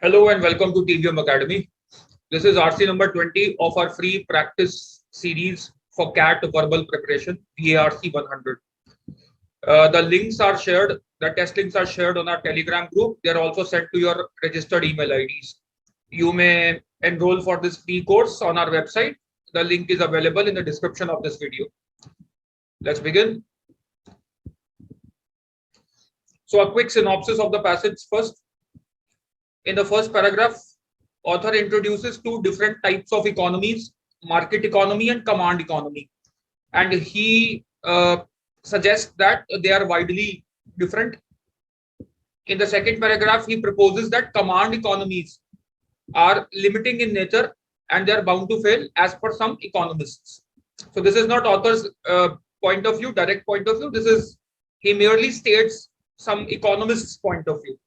Hello and welcome to TVM Academy. This is RC number 20 of our free practice series for CAT verbal preparation, VARC 100. The links are shared, the test links are shared on our Telegram group. They are also sent to your registered email IDs. You may enroll for this free course on our website. The link is available in the description of this video. Let's begin. So a quick synopsis of the passage first. In the first paragraph, author introduces two different types of economies, market economy and command economy. And he suggests that they are widely different. In the second paragraph, he proposes that command economies are limiting in nature and they are bound to fail as per some economists. So this is not author's point of view, direct point of view. This is, he merely states some economists' point of view.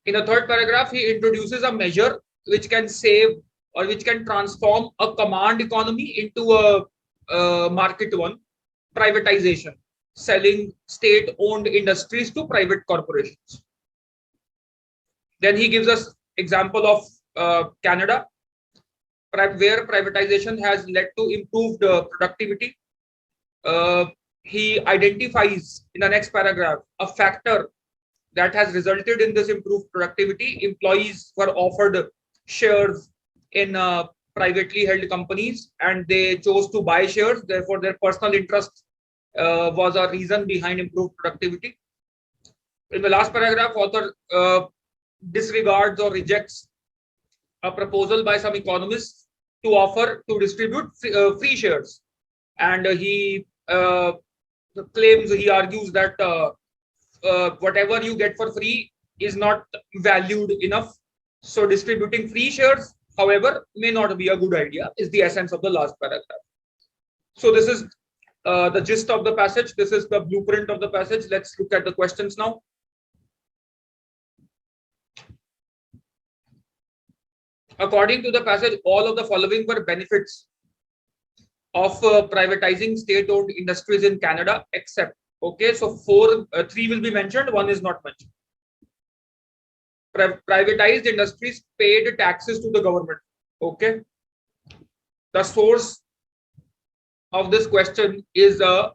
In the third paragraph, he introduces a measure which can save or which can transform a command economy into a market one, privatization, selling state-owned industries to private corporations. Then he gives us example of Canada, where privatization has led to improved productivity. He identifies in the next paragraph a factor that has resulted in this improved productivity. Employees were offered shares in privately held companies and they chose to buy shares. Therefore, their personal interest was a reason behind improved productivity. In the last paragraph, author disregards or rejects a proposal by some economists to offer to distribute free shares. And he claims, he argues that whatever you get for free is not valued enough. So distributing free shares, however, may not be a good idea, is the essence of the last paragraph. So this is the gist of the passage. This is the blueprint of the passage. Let's look at the questions now. According to the passage, all of the following were benefits of privatizing state-owned industries in Canada, except, okay, so three will be mentioned, one is not mentioned. Privatized industries paid taxes to the government. Okay. The source of this question is a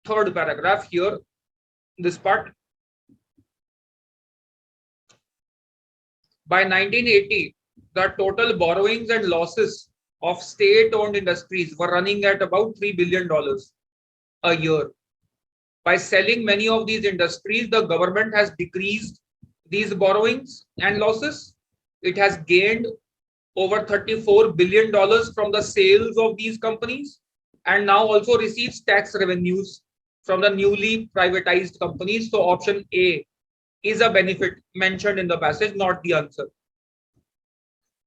third paragraph here, this part. By 1980, the total borrowings and losses of state-owned industries were running at about $3 billion a year. By selling many of these industries, the government has decreased these borrowings and losses. It has gained over $34 billion from the sales of these companies and now also receives tax revenues from the newly privatized companies. So option A is a benefit mentioned in the passage, not the answer.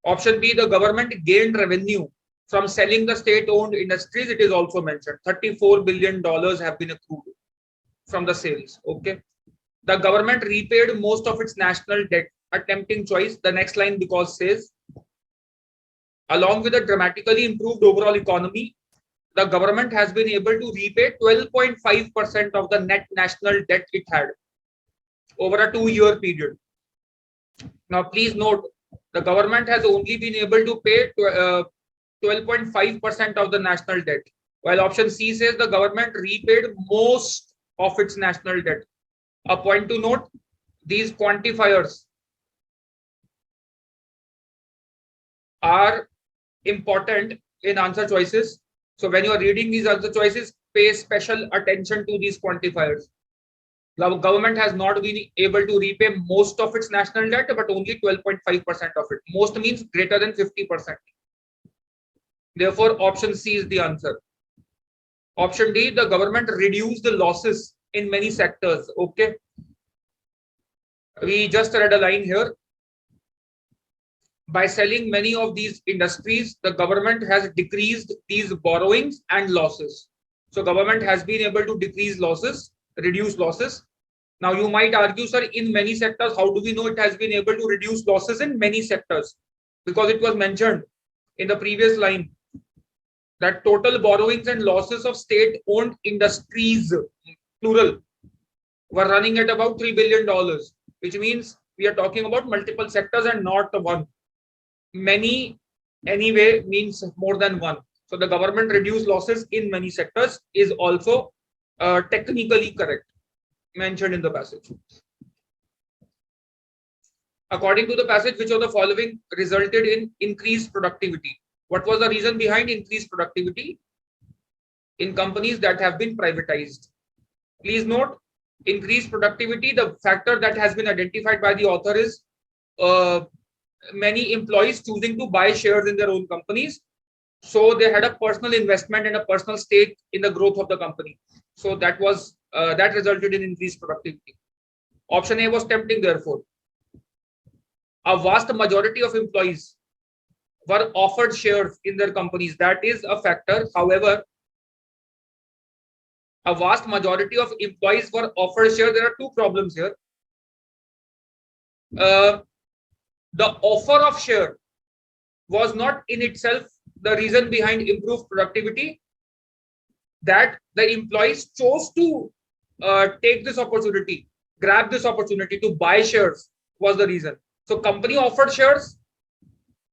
Option B, the government gained revenue from selling the state-owned industries. It is also mentioned. $34 billion have been accrued from the sales. Okay. The government repaid most of its national debt. A tempting choice. The next line because says, along with a dramatically improved overall economy, the government has been able to repay 12.5% of the net national debt it had over a 2-year period. Now, please note, the government has only been able to pay 12.5% of the national debt, while option C says the government repaid most of its national debt. A point to note, these quantifiers are important in answer choices. So when you are reading these answer choices, pay special attention to these quantifiers. The government has not been able to repay most of its national debt, but only 12.5% of it. Most means greater than 50%. Therefore, option C is the answer. Option D, the government reduced the losses in many sectors. Okay. We just read a line here. By selling many of these industries, the government has decreased these borrowings and losses. So government has been able to decrease losses, reduce losses. Now you might argue, sir, in many sectors, how do we know it has been able to reduce losses in many sectors? Because it was mentioned in the previous line that total borrowings and losses of state-owned industries, plural, were running at about $3 billion, which means we are talking about multiple sectors and not one. Many anyway means more than one. So the government reduced losses in many sectors is also technically correct, mentioned in the passage. According to the passage, which of the following resulted in increased productivity? What was the reason behind increased productivity in companies that have been privatized? Please note, increased productivity, the factor that has been identified by the author is many employees choosing to buy shares in their own companies. So they had a personal investment and a personal stake in the growth of the company. So that was that resulted in increased productivity. Option A was tempting, therefore. A vast majority of employees were offered shares in their companies. That is a factor. However, a vast majority of employees were offered shares. There are two problems here. The offer of share was not in itself the reason behind improved productivity. That the employees chose to take this opportunity, grab this opportunity to buy shares was the reason. So company offered shares.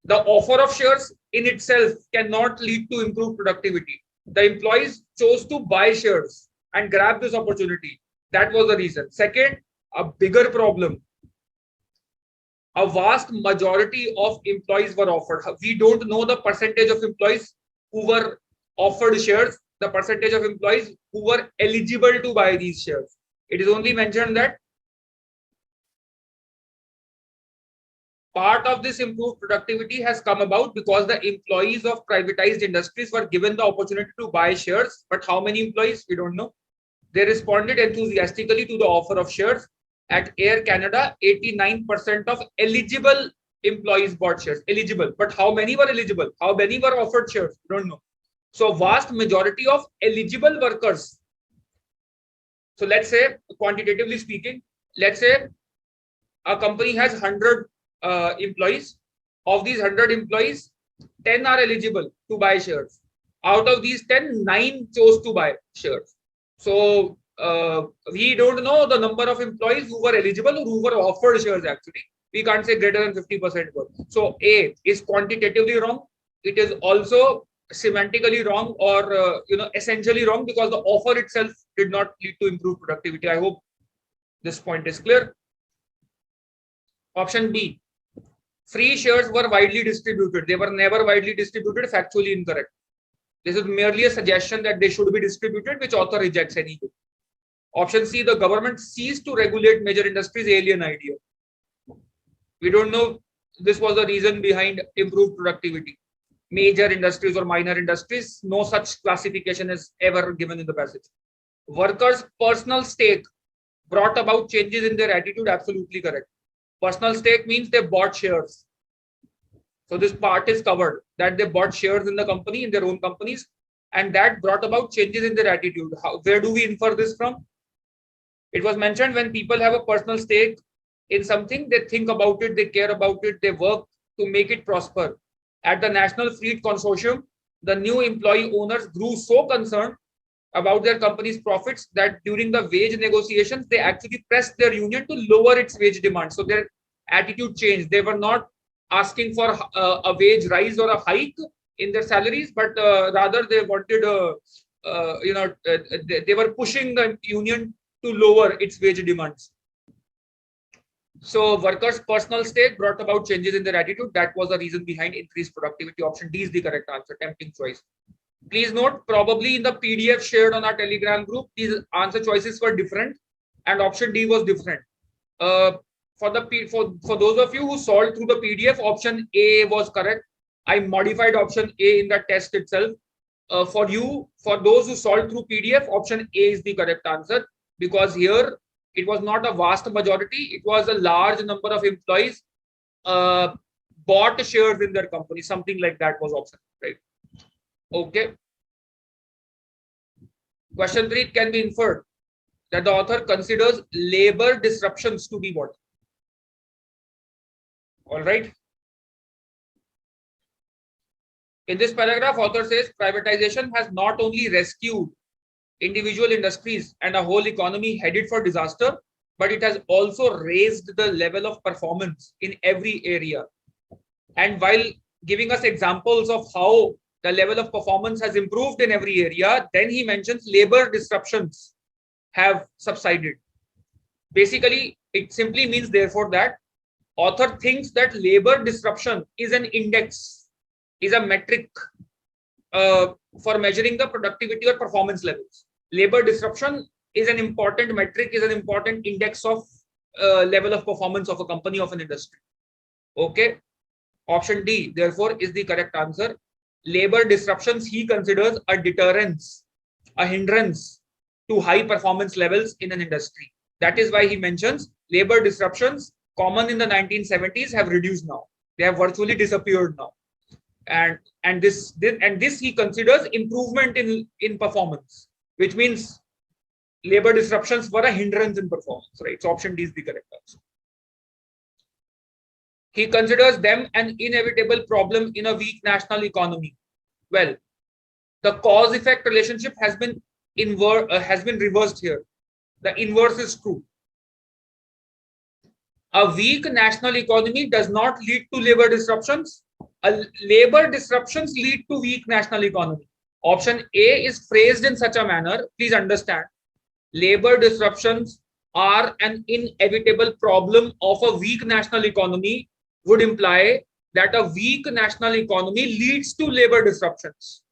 The offer of shares in itself cannot lead to improved productivity. The employees chose to buy shares and grab this opportunity. That was the reason. Second, a bigger problem. A vast majority of employees were offered. We don't know the percentage of employees who were offered shares, the percentage of employees who were eligible to buy these shares. It is only mentioned that part of this improved productivity has come about because the employees of privatized industries were given the opportunity to buy shares. But how many employees? We don't know. They responded enthusiastically to the offer of shares. At Air Canada, 89% of eligible employees bought shares. Eligible. But how many were eligible? How many were offered shares? We don't know. So vast majority of eligible workers. So let's say, quantitatively speaking, let's say a company has 100 employees. Of these 100 employees, 10 are eligible to buy shares. Out of these 10, 9 chose to buy shares. So we don't know the number of employees who were eligible or who were offered shares actually. We can't say greater than 50% were. So A is quantitatively wrong. It is also semantically wrong or essentially wrong because the offer itself did not lead to improved productivity. I hope this point is clear. Option B. Free shares were widely distributed. They were never widely distributed. Factually incorrect. This is merely a suggestion that they should be distributed, which author rejects anyway. Option C. The government ceased to regulate major industries. Alien idea. We don't know. This was the reason behind improved productivity. Major industries or minor industries. No such classification is ever given in the passage. Workers' personal stake brought about changes in their attitude. Absolutely correct. Personal stake means they bought shares. So this part is covered, that they bought shares in the company, in their own companies, and that brought about changes in their attitude. Where do we infer this from? It was mentioned when people have a personal stake in something, they think about it, they care about it, they work to make it prosper. At the National Fleet Consortium, the new employee owners grew so concerned about their company's profits that during the wage negotiations, they actually pressed their union to lower its wage demand. So their attitude changed. They were not asking for a wage rise or a hike in their salaries, but rather they wanted, they were pushing the union to lower its wage demands. So workers' personal stake brought about changes in their attitude. That was the reason behind increased productivity. Option D is the correct answer. Tempting choice. Please note, probably in the PDF shared on our Telegram group, these answer choices were different, and option D was different. For those of you who solved through the PDF, option A was correct. I modified option A in the test itself. For those who solved through PDF, option A is the correct answer, because here it was not a vast majority, it was a large number of employees bought shares in their company. Something like that was option, right? Okay. Question 3, it can be inferred that the author considers labor disruptions to be what? All right. In this paragraph, author says privatization has not only rescued individual industries and a whole economy headed for disaster, but it has also raised the level of performance in every area. And while giving us examples of how the level of performance has improved in every area, then he mentions labor disruptions have subsided. Basically, it simply means therefore that author thinks that labor disruption is an index, is a metric for measuring the productivity or performance levels. Labor disruption is an important metric, is an important index of level of performance of a company, of an industry. Okay. Option D, therefore, is the correct answer. Labor disruptions he considers a deterrence, a hindrance to high performance levels in an industry. That is why he mentions labor disruptions common in the 1970s have reduced now. They have virtually disappeared now. And this he considers improvement in performance, which means labor disruptions were a hindrance in performance, right? So option D is the correct answer. He considers them an inevitable problem in a weak national economy. Well, the cause-effect relationship has been reversed here. The inverse is true. A weak national economy does not lead to labor disruptions. Labor disruptions lead to weak national economy. Option A is phrased in such a manner. Please understand, labor disruptions are an inevitable problem of a weak national economy would imply that a weak national economy leads to labor disruptions.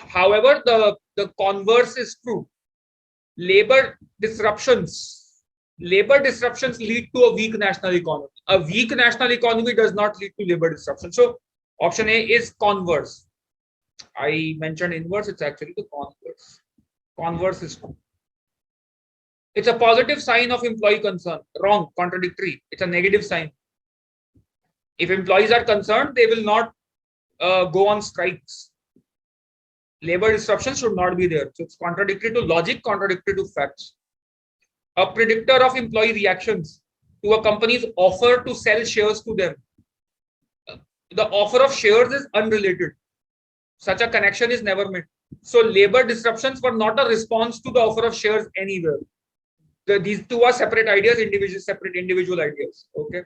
However, the converse is true. Labor disruptions lead to a weak national economy. A weak national economy does not lead to labor disruption. So option A is converse. I mentioned inverse, it's actually the converse. Converse is true. It's a positive sign of employee concern. Wrong, contradictory. It's a negative sign. If employees are concerned, they will not go on strikes. Labor disruption should not be there. So it's contradictory to logic, contradictory to facts. A predictor of employee reactions to a company's offer to sell shares to them. The offer of shares is unrelated. Such a connection is never made. So labor disruptions were not a response to the offer of shares anywhere. These two are separate ideas, separate individual ideas. Okay.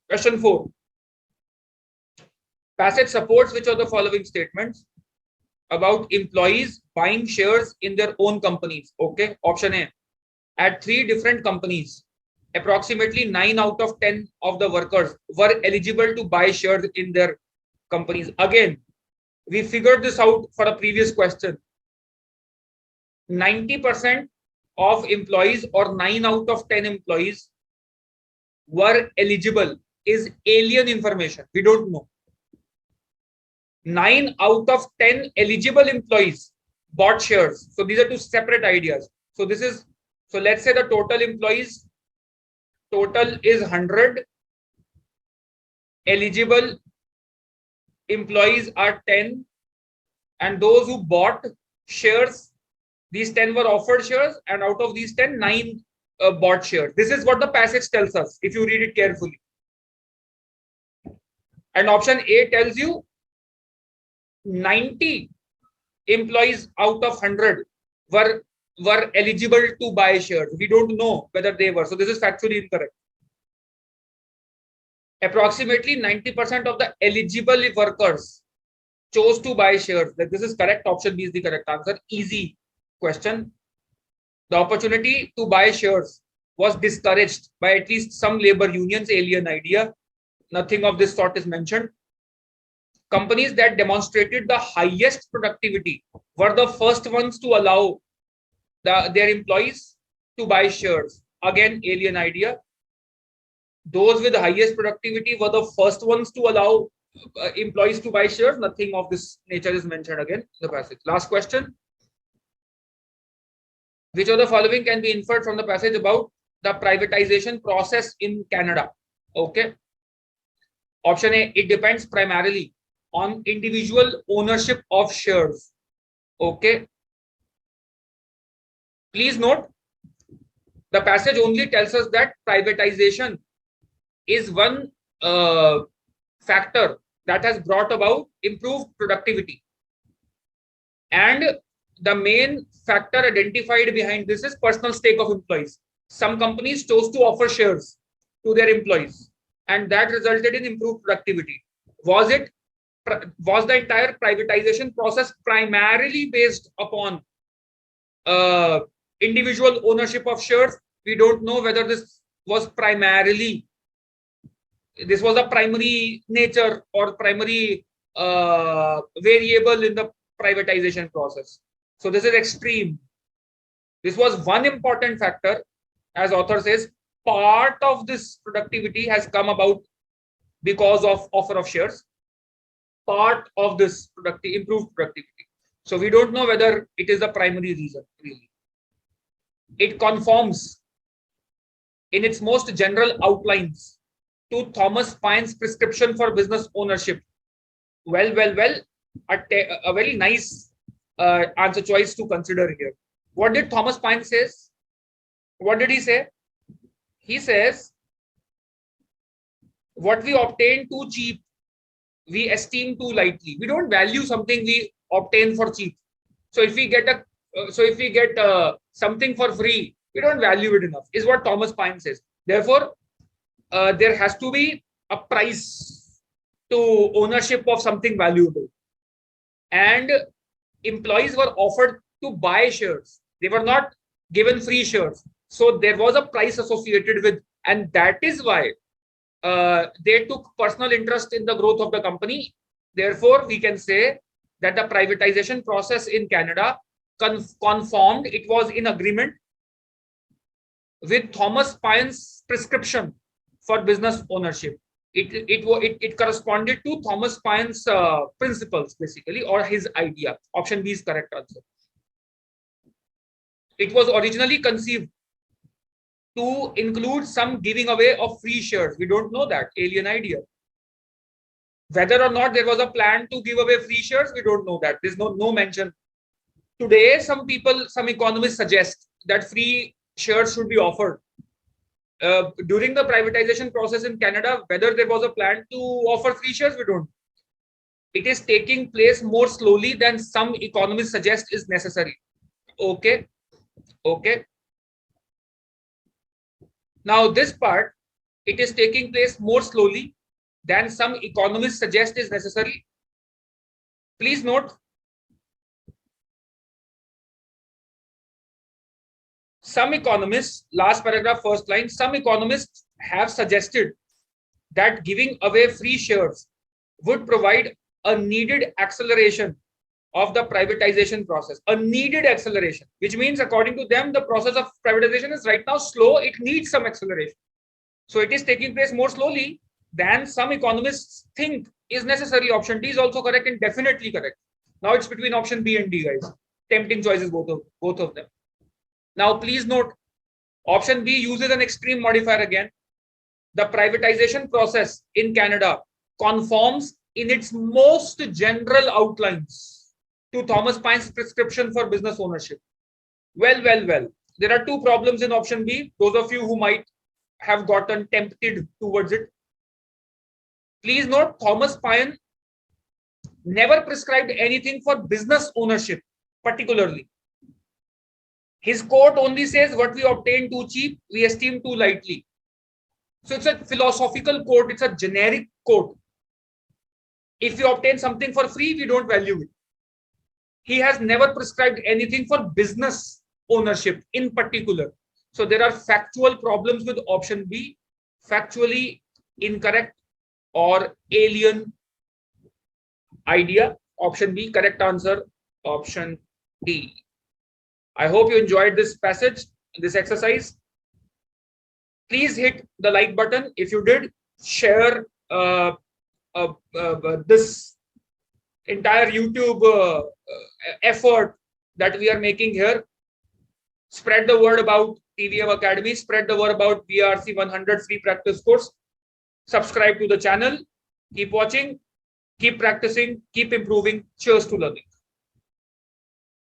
Question 4. Passage supports which of the following statements about employees buying shares in their own companies? Okay. Option A. At 3 different companies, approximately 9 out of 10 of the workers were eligible to buy shares in their companies. Again, we figured this out for a previous question. 90% of employees, or 9 out of 10 employees, were eligible is alien information. We don't know. 9 out of 10 eligible employees bought shares. So these are 2 separate ideas. So let's say the total employees total is 100. Eligible employees are 10, and those who bought shares, these 10 were offered shares, and out of these 10, 9 bought shares. This is what the passage tells us if you read it carefully. And option A tells you 90 employees out of 100 were eligible to buy shares. We don't know whether they were. So this is factually incorrect. Approximately 90% of the eligible workers chose to buy shares. This is correct. Option B is the correct answer. Easy question. The opportunity to buy shares was discouraged by at least some labor unions. Alien idea. Nothing of this sort is mentioned. Companies that demonstrated the highest productivity were the first ones to allow their employees to buy shares. Again, alien idea. Those with the highest productivity were the first ones to allow employees to buy shares. Nothing of this nature is mentioned again in the passage. Last question. Which of the following can be inferred from the passage about the privatization process in Canada? Okay. Option A, it depends primarily on individual ownership of shares. Okay. Please note, the passage only tells us that privatization is one factor that has brought about improved productivity. And the main factor identified behind this is personal stake of employees. Some companies chose to offer shares to their employees, and that resulted in improved productivity. Was the entire privatization process primarily based upon individual ownership of shares? We don't know whether this was a primary nature or primary variable in the privatization process. So this is extreme. This was one important factor. As author says, part of this productivity has come about because of offer of shares. Part of this improved productivity. So we don't know whether it is the primary reason, really. It conforms in its most general outlines to Thomas Paine's prescription for business ownership. Well, a very nice answer choice to consider here. What did Thomas Paine say? What did he say? He says, what we obtain too cheap, we esteem too lightly. We don't value something we obtain for cheap. So if we get something for free, we don't value it enough, is what Thomas Paine says. Therefore, there has to be a price to ownership of something valuable. And employees were offered to buy shares. They were not given free shares. So there was a price associated with, and that is why they took personal interest in the growth of the company. Therefore, we can say that the privatization process in Canada conformed, it was in agreement with Thomas Paine's prescription for business ownership. It corresponded to Thomas Paine's principles, basically, or his idea. Option B is correct answer. It was originally conceived to include some giving away of free shares. We don't know that, alien idea. Whether or not there was a plan to give away free shares, we don't know that. There's no mention. Today, some economists suggest that free shares should be offered. During the privatization process in Canada, whether there was a plan to offer free shares, we don't. It is taking place more slowly than some economists suggest is necessary. Okay. Now this part, it is taking place more slowly than some economists suggest is necessary. Please note, some economists, last paragraph, first line, some economists have suggested that giving away free shares would provide a needed acceleration of the privatization process. A needed acceleration, which means according to them, the process of privatization is right now slow. It needs some acceleration. So it is taking place more slowly than some economists think is necessary. Option D is also correct and definitely correct. Now it's between option B and D, guys. Tempting choices, both of them. Now please note, option B uses an extreme modifier again. The privatization process in Canada conforms in its most general outlines to Thomas Paine's prescription for business ownership. Well. There are two problems in option B. Those of you who might have gotten tempted towards it. Please note, Thomas Paine never prescribed anything for business ownership, particularly. His quote only says, what we obtain too cheap, we esteem too lightly. So it's a philosophical quote. It's a generic quote. If you obtain something for free, we don't value it. He has never prescribed anything for business ownership in particular. So there are factual problems with option B, factually incorrect or alien idea. Option B, correct answer, option D. I hope you enjoyed this passage, this exercise. Please hit the like button. If you did, share this entire YouTube effort that we are making here. Spread the word about TVM Academy. Spread the word about VARC 100 free practice course. Subscribe to the channel. Keep watching. Keep practicing. Keep improving. Cheers to learning.